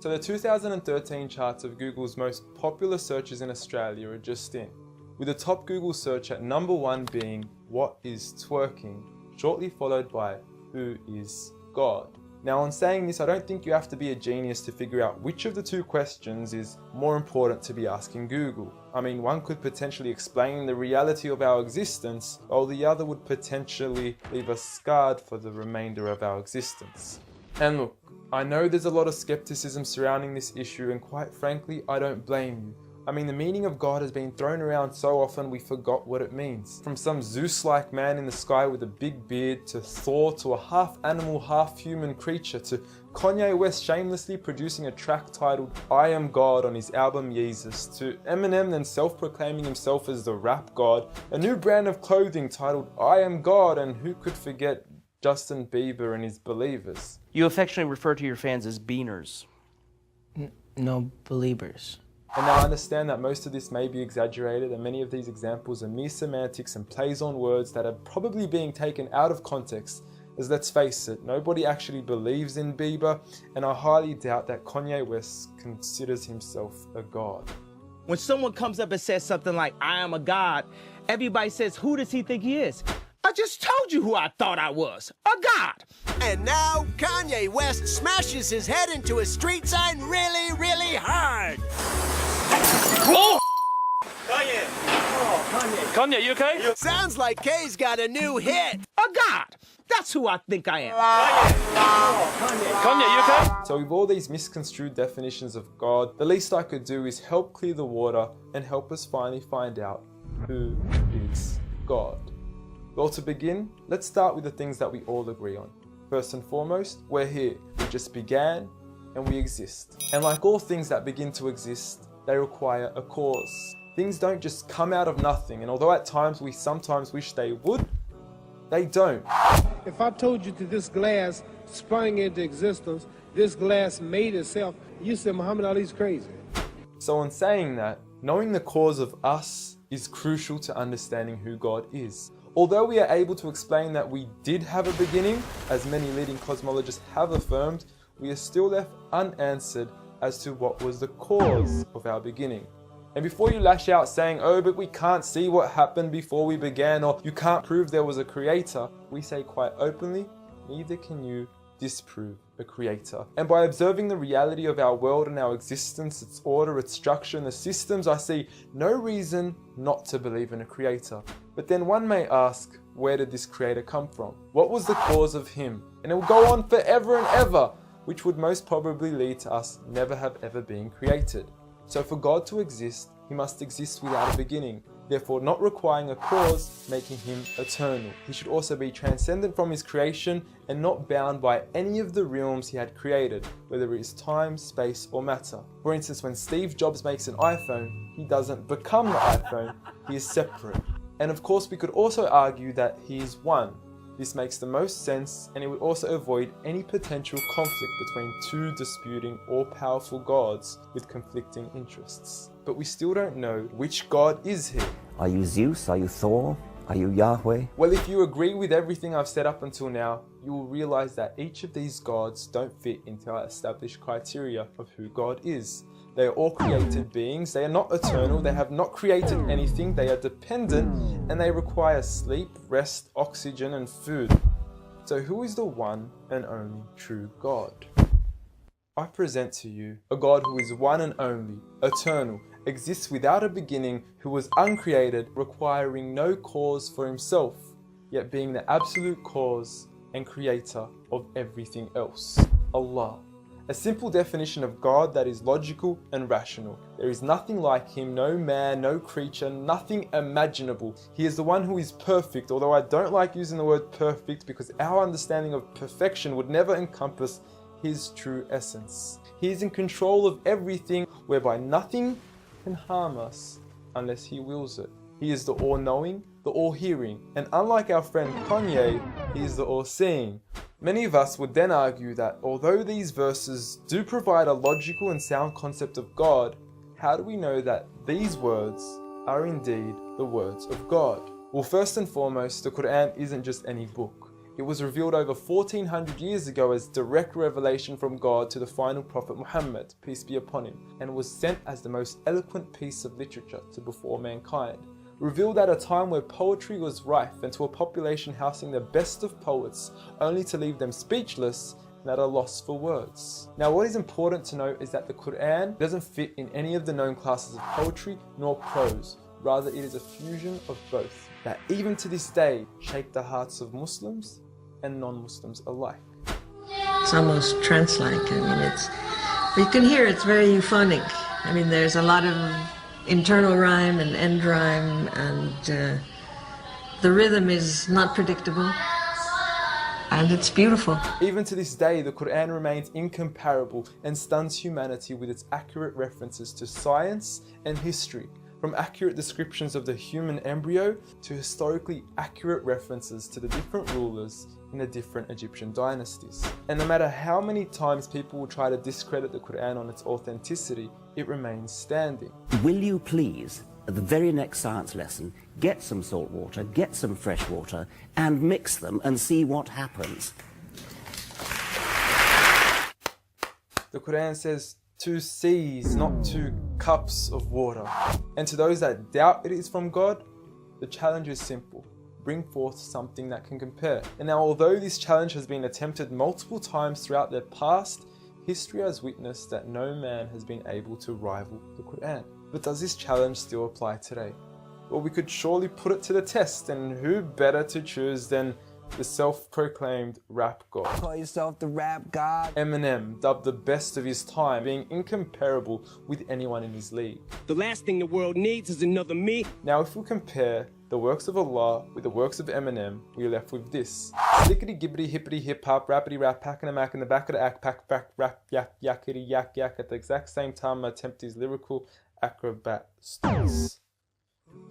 So the 2013 charts of Google's most popular searches in Australia are just in, with the top Google search at number 1 being "What is twerking?", shortly followed by "Who is God?". Now, on saying this, I don't think you have to be a genius to figure out which of the two questions is more important to be asking Google. I mean, one could potentially explain the reality of our existence, while the other would potentially leave us scarred for the remainder of our existence. And look, I know there's a lot of skepticism surrounding this issue, and quite frankly, I don't blame you. I mean, the meaning of God has been thrown around so often we forgot what it means. From some Zeus-like man in the sky with a big beard, to Thor, to a half-animal, half-human creature, to Kanye West shamelessly producing a track titled "I Am God" on his album Yeezus, to Eminem then self-proclaiming himself as the rap god, a new brand of clothing titled "I Am God", and who could forget Justin Bieber and his Believers. You affectionately refer to your fans as beaners. No believers. And now I understand that most of this may be exaggerated, and many of these examples are mere semantics and plays on words that are probably being taken out of context, as let's face it, nobody actually believes in Bieber, and I highly doubt that Kanye West considers himself a god. When someone comes up and says something like, "I am a god," everybody says, "Who does he think he is?" I just told you who I thought I was, a god. And now, Kanye West smashes his head into a street sign really, really hard. Oh! Kanye. Kanye, you okay? Sounds like Kay's got a new hit. A god. That's who I think I am. Kanye, you okay? So with all these misconstrued definitions of God, the least I could do is help clear the water and help us finally find out who is God. Well, to begin, let's start with the things that we all agree on. First and foremost, we're here. We just began and we exist. And like all things that begin to exist, they require a cause. Things don't just come out of nothing, and although at times we sometimes wish they would, they don't. If I told you that this glass sprang into existence, this glass made itself, you said Muhammad Ali's crazy. So in saying that, knowing the cause of us is crucial to understanding who God is. Although we are able to explain that we did have a beginning, as many leading cosmologists have affirmed, we are still left unanswered as to what was the cause of our beginning. And before you lash out saying, "Oh, but we can't see what happened before we began," or "you can't prove there was a creator," we say quite openly, neither can you disprove a creator. And by observing the reality of our world and our existence, its order, its structure, and the systems, I see no reason not to believe in a creator. But then one may ask, where did this creator come from? What was the cause of him? And it will go on forever and ever, which would most probably lead to us never have ever been created. So for God to exist, he must exist without a beginning, therefore not requiring a cause, making him eternal. He should also be transcendent from his creation and not bound by any of the realms he had created, whether it is time, space, or matter. For instance, when Steve Jobs makes an iPhone, he doesn't become the iPhone, he is separate. And of course, we could also argue that he is one. This makes the most sense, and it would also avoid any potential conflict between two disputing all-powerful gods with conflicting interests. But we still don't know which God is he. Are you Zeus? Are you Thor? Are you Yahweh? Well, if you agree with everything I've said up until now, you will realize that each of these gods don't fit into our established criteria of who God is. They are all created beings, they are not eternal, they have not created anything, they are dependent, and they require sleep, rest, oxygen, and food. So who is the one and only true God? I present to you a God who is one and only, eternal, exists without a beginning, who was uncreated, requiring no cause for himself, yet being the absolute cause and creator of everything else. Allah. A simple definition of God that is logical and rational. There is nothing like him, no man, no creature, nothing imaginable. He is the one who is perfect, although I don't like using the word perfect because our understanding of perfection would never encompass his true essence. He is in control of everything, whereby nothing can harm us unless he wills it. He is the all-knowing, the all-hearing, and unlike our friend Kanye, he is the all-seeing. Many of us would then argue that although these verses do provide a logical and sound concept of God, how do we know that these words are indeed the words of God? Well, first and foremost, the Quran isn't just any book. It was revealed over 1400 years ago as direct revelation from God to the final prophet Muhammad, peace be upon him, and was sent as the most eloquent piece of literature to before mankind. Revealed at a time where poetry was rife and to a population housing the best of poets, only to leave them speechless and at a loss for words. Now what is important to note is that the Quran doesn't fit in any of the known classes of poetry nor prose. Rather, it is a fusion of both that even to this day shape the hearts of Muslims and non-Muslims alike. It's almost trance-like. I mean, you can hear it's very euphonic. I mean, there's a lot of internal rhyme and end rhyme, and the rhythm is not predictable, and it's beautiful. Even to this day, the Quran remains incomparable and stuns humanity with its accurate references to science and history, from accurate descriptions of the human embryo to historically accurate references to the different rulers in the different Egyptian dynasties. And no matter how many times people will try to discredit the Quran on its authenticity, it remains standing. Will you please, at the very next science lesson, get some salt water, get some fresh water, and mix them and see what happens? The Quran says 2 seas, not 2 cups of water. And to those that doubt it is from God, the challenge is simple. Bring forth something that can compare. And now, although this challenge has been attempted multiple times throughout their past, history has witnessed that no man has been able to rival the Quran. But does this challenge still apply today? Well, we could surely put it to the test, and who better to choose than the self-proclaimed rap god. Call yourself the rap god. Eminem, dubbed the best of his time, being incomparable with anyone in his league. The last thing the world needs is another me. Now, if we compare the works of Allah with the works of Eminem, we're left with this. Stickety gibbity hippity hip hop, rappity rap, packing a mac in the back of the act, pack back rap yak yakety yak yak at the exact same time I attempt these lyrical acrobat stunts.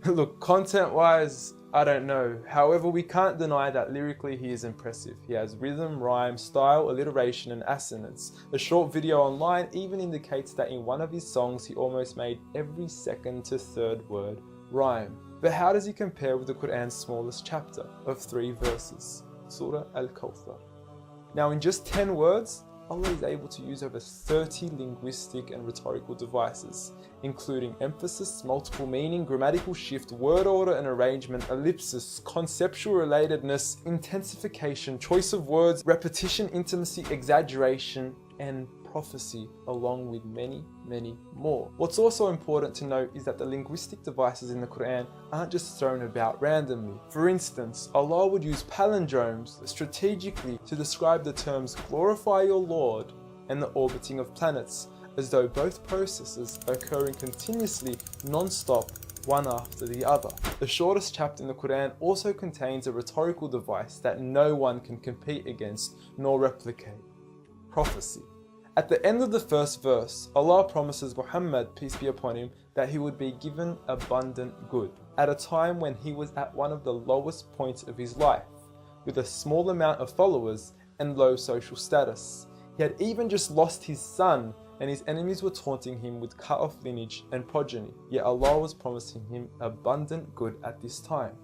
Look, content-wise, I don't know. However, we can't deny that lyrically he is impressive. He has rhythm, rhyme, style, alliteration, and assonance. A short video online even indicates that in one of his songs he almost made every second to third word rhyme. But how does he compare with the Quran's smallest chapter of 3 verses, Surah Al-Kawthar? Now, in just 10 words, Allah is able to use over 30 linguistic and rhetorical devices, including emphasis, multiple meaning, grammatical shift, word order and arrangement, ellipsis, conceptual relatedness, intensification, choice of words, repetition, intimacy, exaggeration, and prophecy, along with many, many more. What's also important to note is that the linguistic devices in the Quran aren't just thrown about randomly. For instance, Allah would use palindromes strategically to describe the terms glorify your Lord and the orbiting of planets, as though both processes are occurring continuously, non-stop, one after the other. The shortest chapter in the Quran also contains a rhetorical device that no one can compete against nor replicate: prophecy. At the end of the first verse, Allah promises Muhammad, peace be upon him, that he would be given abundant good at a time when he was at one of the lowest points of his life, with a small amount of followers and low social status. He had even just lost his son, and his enemies were taunting him with cut-off lineage and progeny, yet Allah was promising him abundant good at this time.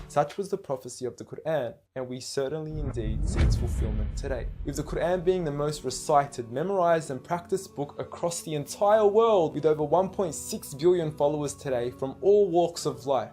Such was the prophecy of the Quran, and we certainly indeed see its fulfillment today. With the Quran being the most recited, memorized and practiced book across the entire world, with over 1.6 billion followers today from all walks of life.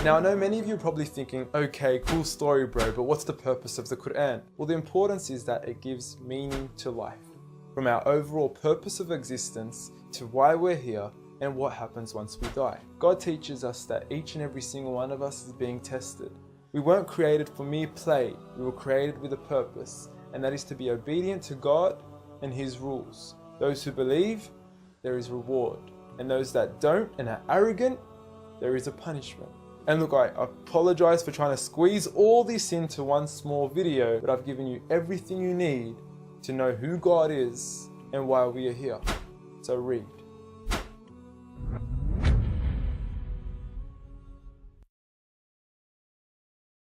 Now, I know many of you are probably thinking, okay, cool story bro, but what's the purpose of the Quran? Well, the importance is that it gives meaning to life, from our overall purpose of existence to why we're here and what happens once we die. God teaches us that each and every single one of us is being tested. We weren't created for mere play, we were created with a purpose, and that is to be obedient to God and His rules. Those who believe, there is reward, and those that don't and are arrogant, there is a punishment. And look, I apologize for trying to squeeze all this into one small video, but I've given you everything you need to know who God is and why we are here. So read.